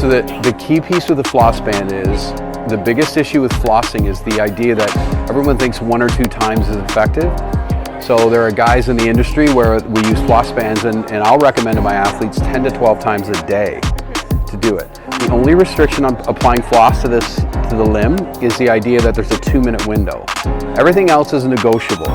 So the key piece with the floss band is, the biggest issue with flossing is the idea that everyone thinks 1 or 2 times is effective. So there are guys in the industry where we use floss bands, and I'll recommend to my athletes 10 to 12 times a day to do it. The only restriction on applying floss to the limb is the idea that there's a 2-minute window. Everything else is negotiable.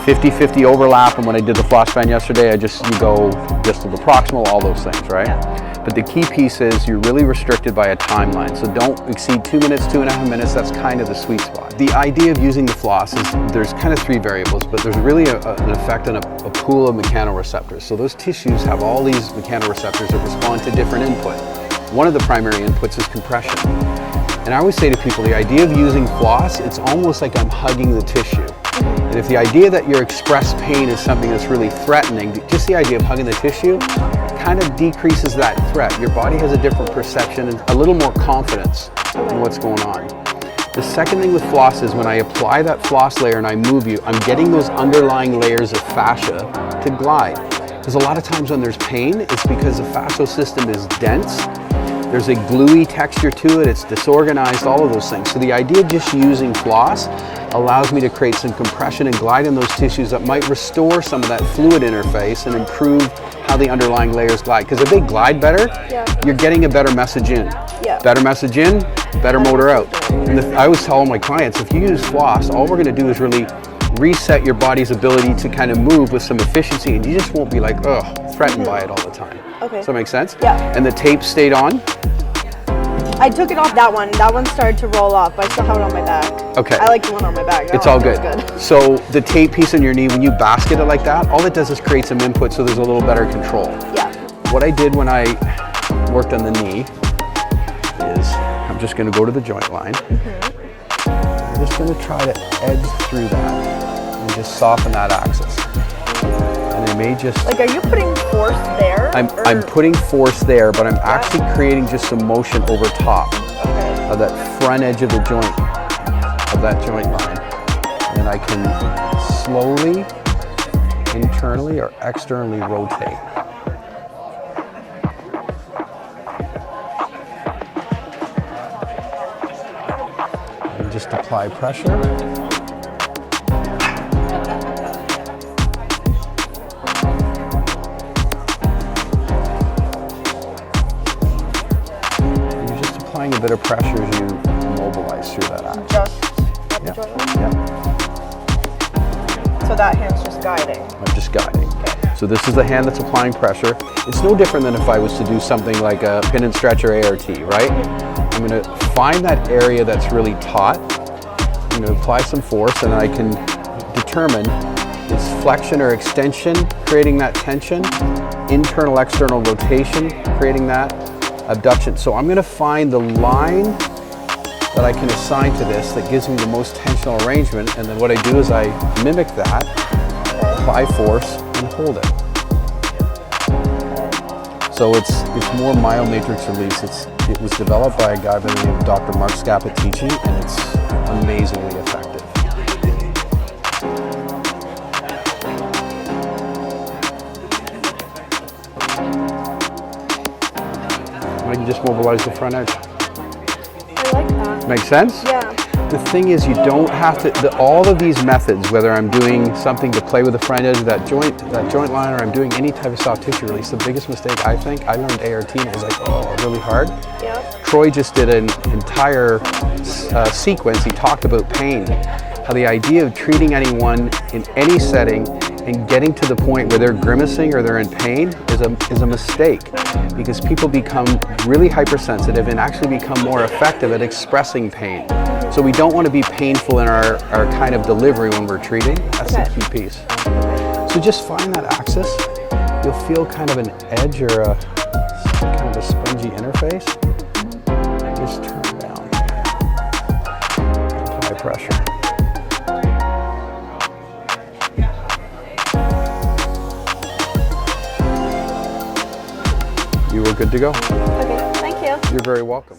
50-50 overlap, and when I did the floss band yesterday, you go distal to proximal, all those things, right? Yeah. But the key piece is you're really restricted by a timeline, so don't exceed 2 minutes, 2.5 minutes. That's kind of the sweet spot. The idea of using the floss is there's kind of 3 variables, but there's really an effect on a pool of mechanoreceptors. So those tissues have all these mechanoreceptors that respond to different input. One of the primary inputs is compression. And I always say to people, the idea of using floss, it's almost like I'm hugging the tissue. And if the idea that your expressed pain is something that's really threatening, just the idea of hugging the tissue kind of decreases that threat. Your body has a different perception and a little more confidence in what's going on. The second thing with floss is when I apply that floss layer and I move you, I'm getting those underlying layers of fascia to glide. Because a lot of times when there's pain, it's because the fascial system is dense. There's a gluey texture to it, it's disorganized, all of those things. So the idea of just using floss allows me to create some compression and glide in those tissues that might restore some of that fluid interface and improve how the underlying layers glide. Because if they glide better, you're getting a better message in. Better message in, better motor out. And I always tell all my clients, if you use floss, all we're gonna do is really reset your body's ability to kind of move with some efficiency, and you just won't be like, threatened by it all the time. Okay. Does that make sense? Yeah. And the tape stayed on? I took it off that one. That one started to roll off, but I still have it on my back. Okay. I like the one on my back. It's all good. So the tape piece on your knee, when you basket it like that, all it does is create some input so there's a little better control. Yeah. What I did when I worked on the knee is I'm just going to go to the joint line. I'm just going to try to edge through that and just soften that axis. And I may just... Like, are you putting force there? I'm putting force there, but I'm actually creating just some motion over top of that front edge of the joint, of that joint line. And then I can slowly, internally or externally rotate. And just apply pressure. A bit of pressure as you mobilize through that action. Just at the joint line? So that hand's just guiding? I'm just guiding. Okay. So this is the hand that's applying pressure. It's no different than if I was to do something like a pin and stretch or ART, right? I'm going to find that area that's really taut. I'm going to apply some force, and I can determine its flexion or extension, creating that tension, internal, external rotation, creating that abduction. So I'm going to find the line that I can assign to this that gives me the most tensional arrangement, and then what I do is I mimic that, apply force, and hold it. So it's more myomatrix release. It was developed by a guy by the name of Dr. Mark Scapitici, and it's amazingly effective. I can just mobilize the front edge. I like that. Make sense? Yeah. The thing is, you don't have to, all of these methods, whether I'm doing something to play with the front edge of that joint line, or I'm doing any type of soft tissue release, the biggest mistake I think, I learned ART and it was like, really hard. Yeah. Troy just did an entire sequence. He talked about pain, how the idea of treating anyone in any setting and getting to the point where they're grimacing or they're in pain is a mistake, because people become really hypersensitive and actually become more effective at expressing pain. So we don't want to be painful in our kind of delivery when we're treating. That's the key piece. So just find that axis. You'll feel kind of an edge or a kind of a spongy interface. Just turn it down. Apply pressure. You were good to go. Okay, thank you. You're very welcome.